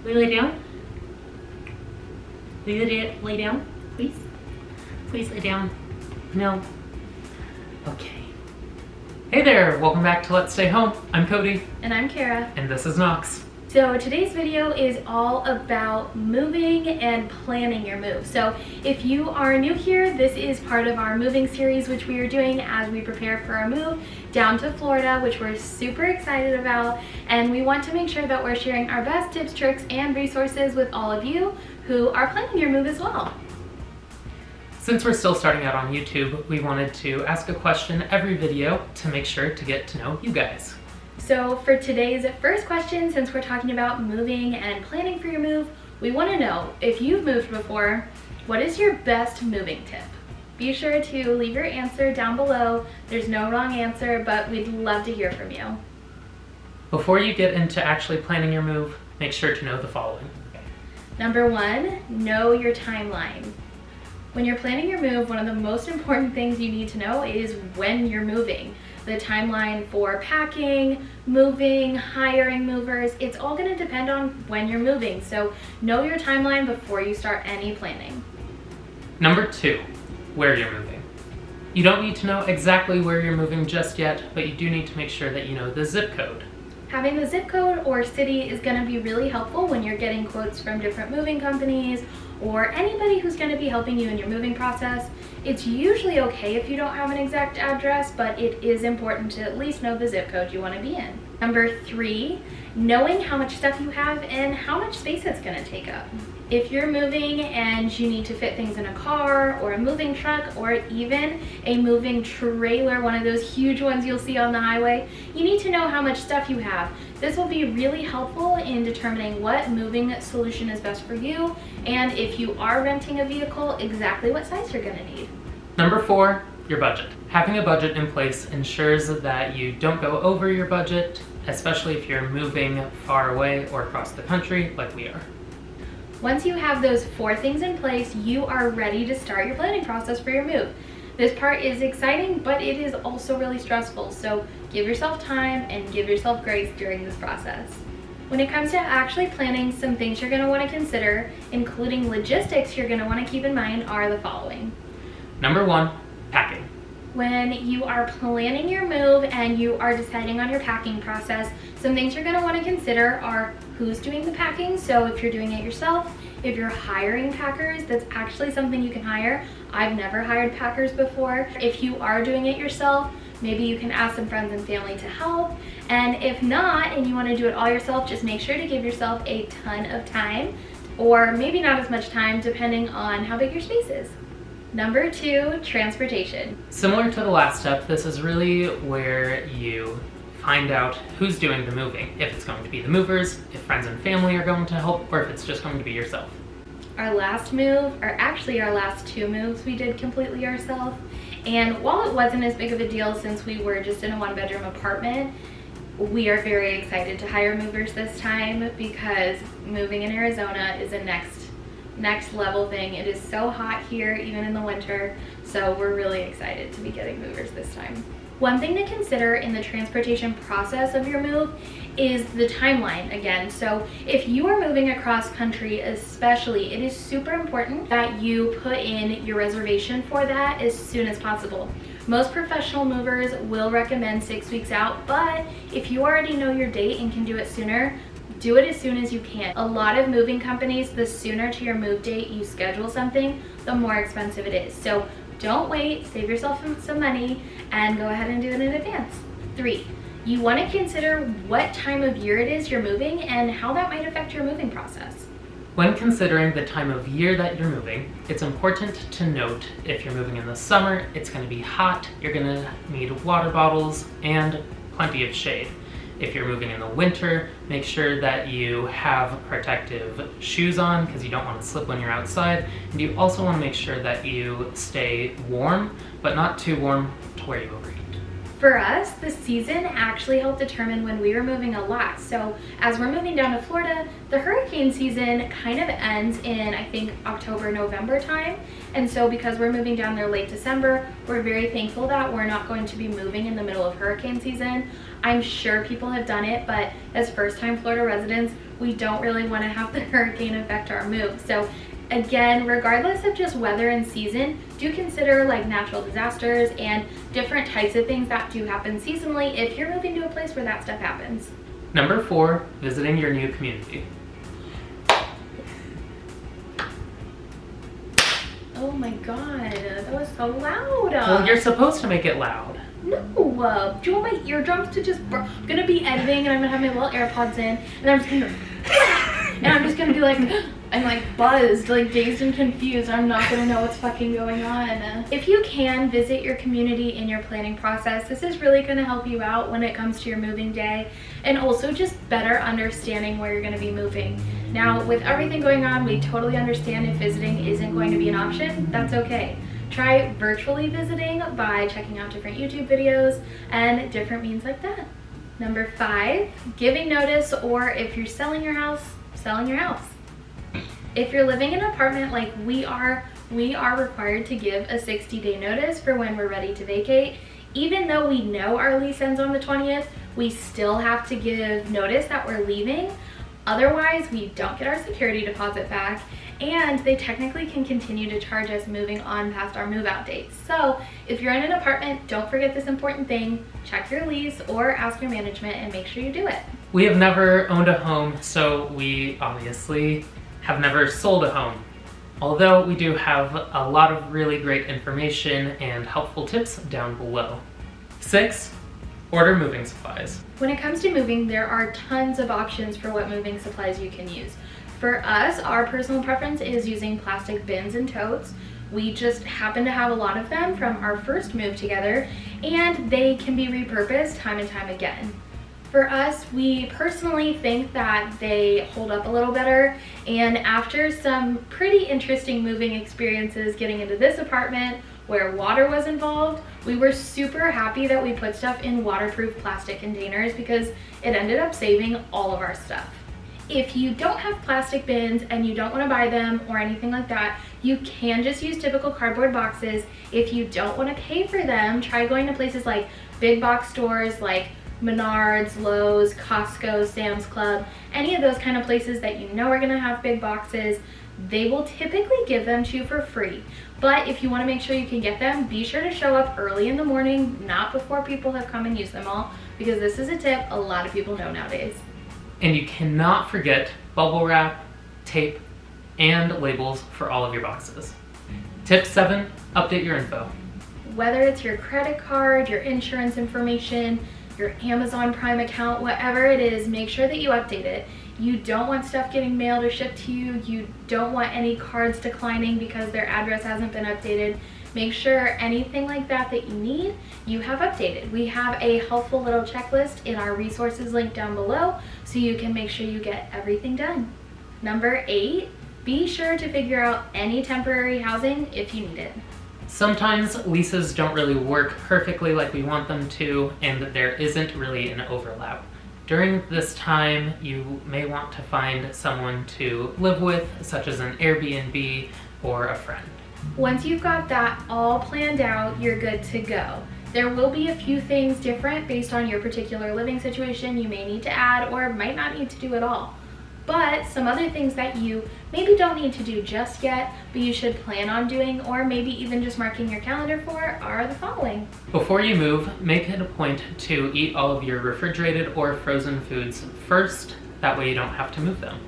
Will you lay down? Will you lay down, please? Please lay down. No. Okay. Hey there, welcome back to Let's Stay Home. I'm Cody. And I'm Kara. And this is Knox. So today's video is all about moving and planning your move. So if you are new here, this is part of our moving series, which we are doing as we prepare for our move down to Florida, which we're super excited about. And we want to make sure that we're sharing our best tips, tricks, and resources with all of you who are planning your move as well. Since we're still starting out on YouTube, we wanted to ask a question every video to make sure to get to know you guys. So for today's first question, since we're talking about moving and planning for your move, we want to know, if you've moved before, what is your best moving tip? Be sure to leave your answer down below. There's no wrong answer, but we'd love to hear from you. Before you get into actually planning your move, make sure to know the following. Number one, know your timeline. When you're planning your move, one of the most important things you need to know is when you're moving. The timeline for packing, moving, hiring movers, it's all going to depend on when you're moving. So know your timeline before you start any planning. Number two, where you're moving. You don't need to know exactly where you're moving just yet, but you do need to make sure that you know the zip code. Having the zip code or city is going to be really helpful when you're getting quotes from different moving companies or anybody who's going to be helping you in your moving process. It's usually okay if you don't have an exact address, but it is important to at least know the zip code you want to be in. Number three, knowing how much stuff you have and how much space it's going to take up. If you're moving and you need to fit things in a car or a moving truck or even a moving trailer, one of those huge ones you'll see on the highway, you need to know how much stuff you have. This will be really helpful in determining what moving solution is best for you, and if you are renting a vehicle, exactly what size you're going to need. Number four, your budget. Having a budget in place ensures that you don't go over your budget, especially if you're moving far away or across the country like we are. Once you have those four things in place, you are ready to start your planning process for your move. This part is exciting, but it is also really stressful, so give yourself time and give yourself grace during this process. When it comes to actually planning, some things you're going to want to consider, including logistics you're going to want to keep in mind, are the following. Number one, packing. When you are planning your move and you are deciding on your packing process, some things you're going to want to consider are who's doing the packing. So if you're doing it yourself, if you're hiring packers, that's actually something you can hire. I've never hired packers before. If you are doing it yourself, maybe you can ask some friends and family to help. And if not, and you want to do it all yourself, just make sure to give yourself a ton of time, or maybe not as much time depending on how big your space is. Number two, transportation. Similar to the last step, this is really where you find out who's doing the moving. If it's going to be the movers, if friends and family are going to help, or if it's just going to be yourself. Our last move, or actually our last two moves, we did completely ourselves. And while it wasn't as big of a deal since we were just in a one-bedroom apartment, we are very excited to hire movers this time because moving in Arizona is a next level thing. It is so hot here, even in the winter, so we're really excited to be getting movers this time. One thing to consider in the transportation process of your move is the timeline again. So if you are moving across country especially, it is super important that you put in your reservation for that as soon as possible. Most professional movers will recommend 6 weeks out, but if you already know your date and can do it sooner, do it as soon as you can. A lot of moving companies, the sooner to your move date you schedule something, the more expensive it is. So don't wait, save yourself some money, and go ahead and do it in advance. 3, you want to consider what time of year it is you're moving and how that might affect your moving process. When considering the time of year that you're moving, it's important to note if you're moving in the summer, it's going to be hot, you're going to need water bottles and plenty of shade. If you're moving in the winter, make sure that you have protective shoes on because you don't want to slip when you're outside. And you also want to make sure that you stay warm, but not too warm to where you overheat. For us, the season actually helped determine when we were moving a lot. So as we're moving down to Florida, the hurricane season kind of ends in, I think, October, November time. And so because we're moving down there late December, we're very thankful that we're not going to be moving in the middle of hurricane season. I'm sure people have done it, but as first-time Florida residents, we don't really want to have the hurricane affect our move. So again, regardless of just weather and season, do consider like natural disasters and different types of things that do happen seasonally if you're moving to a place where that stuff happens. Number 4, visiting your new community. Oh my god, that was so loud. Well, you're supposed to make it loud. No, do you want my eardrums to just I'm gonna be editing and I'm gonna have my little AirPods in and I'm just gonna and I'm just gonna be like, I'm like buzzed, like dazed and confused. I'm not gonna know what's fucking going on. If you can visit your community in your planning process, this is really gonna help you out when it comes to your moving day and also just better understanding where you're gonna be moving. Now, with everything going on, we totally understand if visiting isn't going to be an option. That's okay. Try virtually visiting by checking out different YouTube videos and different means like that. Number 5, giving notice, or if you're selling your house, selling your house. If you're living in an apartment like we are required to give a 60-day notice for when we're ready to vacate. Even though we know our lease ends on the 20th, we still have to give notice that we're leaving. Otherwise, we don't get our security deposit back, and they technically can continue to charge us moving on past our move-out date. So if you're in an apartment, don't forget this important thing. Check your lease or ask your management and make sure you do it. We have never owned a home, so we obviously have never sold a home. Although we do have a lot of really great information and helpful tips down below. 6, order moving supplies. When it comes to moving, there are tons of options for what moving supplies you can use. For us, our personal preference is using plastic bins and totes. We just happen to have a lot of them from our first move together, and they can be repurposed time and time again. For us, we personally think that they hold up a little better, and after some pretty interesting moving experiences getting into this apartment where water was involved, we were super happy that we put stuff in waterproof plastic containers because it ended up saving all of our stuff. If you don't have plastic bins and you don't want to buy them or anything like that, you can just use typical cardboard boxes. If you don't want to pay for them, try going to places like big box stores like Menards, Lowe's, Costco, Sam's Club, any of those kind of places that you know are going to have big boxes. They will typically give them to you for free. But if you want to make sure you can get them, be sure to show up early in the morning, not before people have come and used them all, because this is a tip a lot of people know nowadays. And you cannot forget bubble wrap, tape, and labels for all of your boxes. Tip 7, update your info. Whether it's your credit card, your insurance information, your Amazon Prime account, whatever it is, make sure that you update it. You don't want stuff getting mailed or shipped to you. You don't want any cards declining because their address hasn't been updated. Make sure anything like that that you need, you have updated. We have a helpful little checklist in our resources link down below so you can make sure you get everything done. Number 8, be sure to figure out any temporary housing if you need it. Sometimes leases don't really work perfectly like we want them to, and there isn't really an overlap. During this time, you may want to find someone to live with, such as an Airbnb or a friend. Once you've got that all planned out, you're good to go. There will be a few things different based on your particular living situation you may need to add or might not need to do at all. But some other things that you maybe don't need to do just yet, but you should plan on doing, or maybe even just marking your calendar for, are the following. Before you move, make it a point to eat all of your refrigerated or frozen foods first. That way you don't have to move them.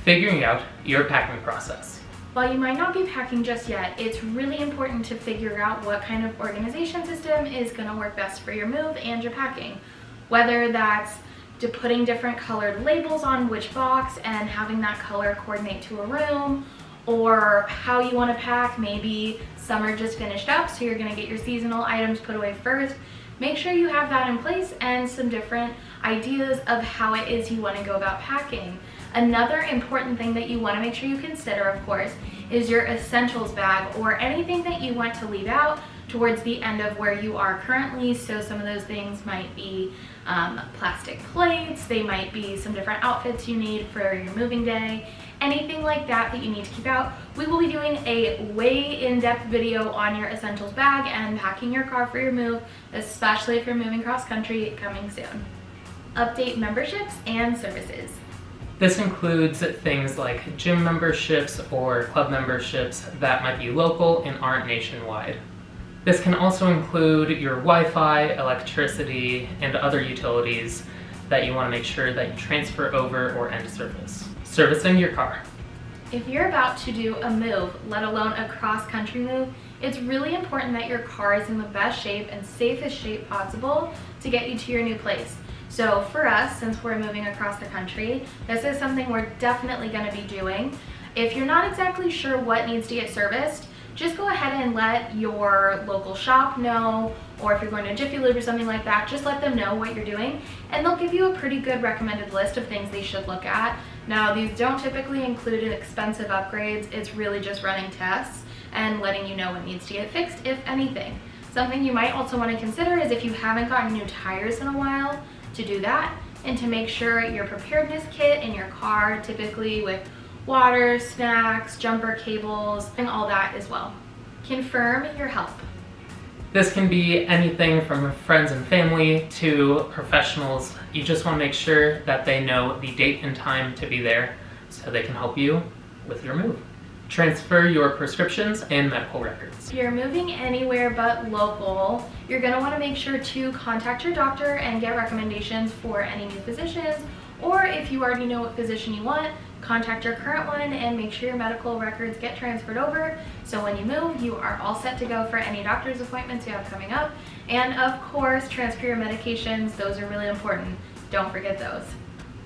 Figuring out your packing process. While you might not be packing just yet, it's really important to figure out what kind of organization system is going to work best for your move and your packing. Whether that's to putting different colored labels on which box and having that color coordinate to a room, or how you want to pack. Maybe summer just finished up, so you're going to get your seasonal items put away first. Make sure you have that in place and some different ideas of how it is you want to go about packing. Another important thing that you want to make sure you consider, of course, is your essentials bag or anything that you want to leave out towards the end of where you are currently. So some of those things might be plastic plates, they might be some different outfits you need for your moving day, anything like that that you need to keep out. We will be doing a way in-depth video on your essentials bag and packing your car for your move, especially if you're moving cross country, coming soon. Update memberships and services. This includes things like gym memberships or club memberships that might be local and aren't nationwide. This can also include your Wi-Fi, electricity, and other utilities that you want to make sure that you transfer over or end service. Servicing your car. If you're about to do a move, let alone a cross-country move, it's really important that your car is in the best shape and safest shape possible to get you to your new place. So for us, since we're moving across the country, this is something we're definitely going to be doing. If you're not exactly sure what needs to get serviced, just go ahead and let your local shop know, or if you're going to Jiffy Lube or something like that, just let them know what you're doing, and they'll give you a pretty good recommended list of things they should look at. Now, these don't typically include expensive upgrades. It's really just running tests and letting you know what needs to get fixed, if anything. Something you might also want to consider is if you haven't gotten new tires in a while, to do that, and to make sure your preparedness kit in your car, typically with water, snacks, jumper cables, and all that as well. Confirm your help. This can be anything from friends and family to professionals. You just want to make sure that they know the date and time to be there so they can help you with your move. Transfer your prescriptions and medical records. If you're moving anywhere but local, you're going to want to make sure to contact your doctor and get recommendations for any new physicians, or if you already know what physician you want, contact your current one and make sure your medical records get transferred over, so when you move, you are all set to go for any doctor's appointments you have coming up. And of course, transfer your medications. Those are really important. Don't forget those.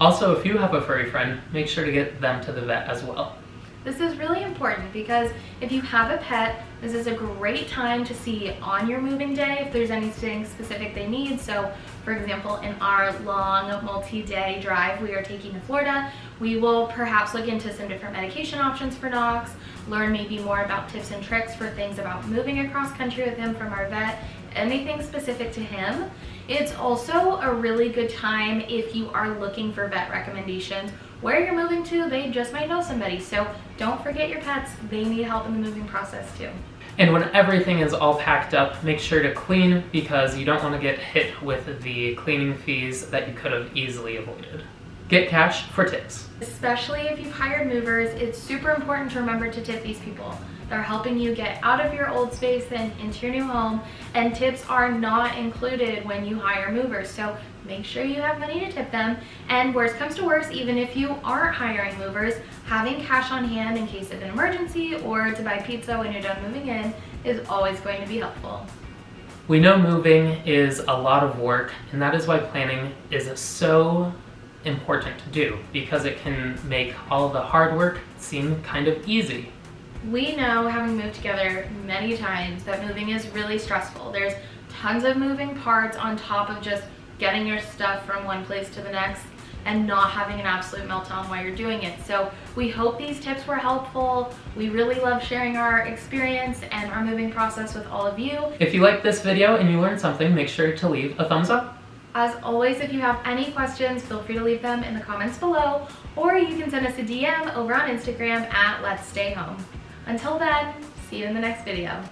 Also, if you have a furry friend, make sure to get them to the vet as well. This is really important because if you have a pet, this is a great time to see on your moving day if there's anything specific they need. So for example, in our long multi-day drive we are taking to Florida, we will perhaps look into some different medication options for Knox, learn maybe more about tips and tricks for things about moving across country with him from our vet, anything specific to him. It's also a really good time if you are looking for vet recommendations. Where you're moving to, they just might know somebody, so don't forget your pets. They need help in the moving process too. And when everything is all packed up, make sure to clean, because you don't want to get hit with the cleaning fees that you could have easily avoided. Get cash for tips. Especially if you've hired movers, it's super important to remember to tip these people. They're helping you get out of your old space and into your new home, and tips are not included when you hire movers, so make sure you have money to tip them. And worst comes to worst, even if you aren't hiring movers, having cash on hand in case of an emergency or to buy pizza when you're done moving in is always going to be helpful. We know moving is a lot of work, and that is why planning is so important to do, because it can make all the hard work seem kind of easy. We know, having moved together many times, that moving is really stressful. There's tons of moving parts on top of just getting your stuff from one place to the next and not having an absolute meltdown while you're doing it. So we hope these tips were helpful. We really love sharing our experience and our moving process with all of you. If you liked this video and you learned something, make sure to leave a thumbs up. As always, if you have any questions, feel free to leave them in the comments below, or you can send us a DM over on Instagram at Let's Stay Home. Until then, see you in the next video.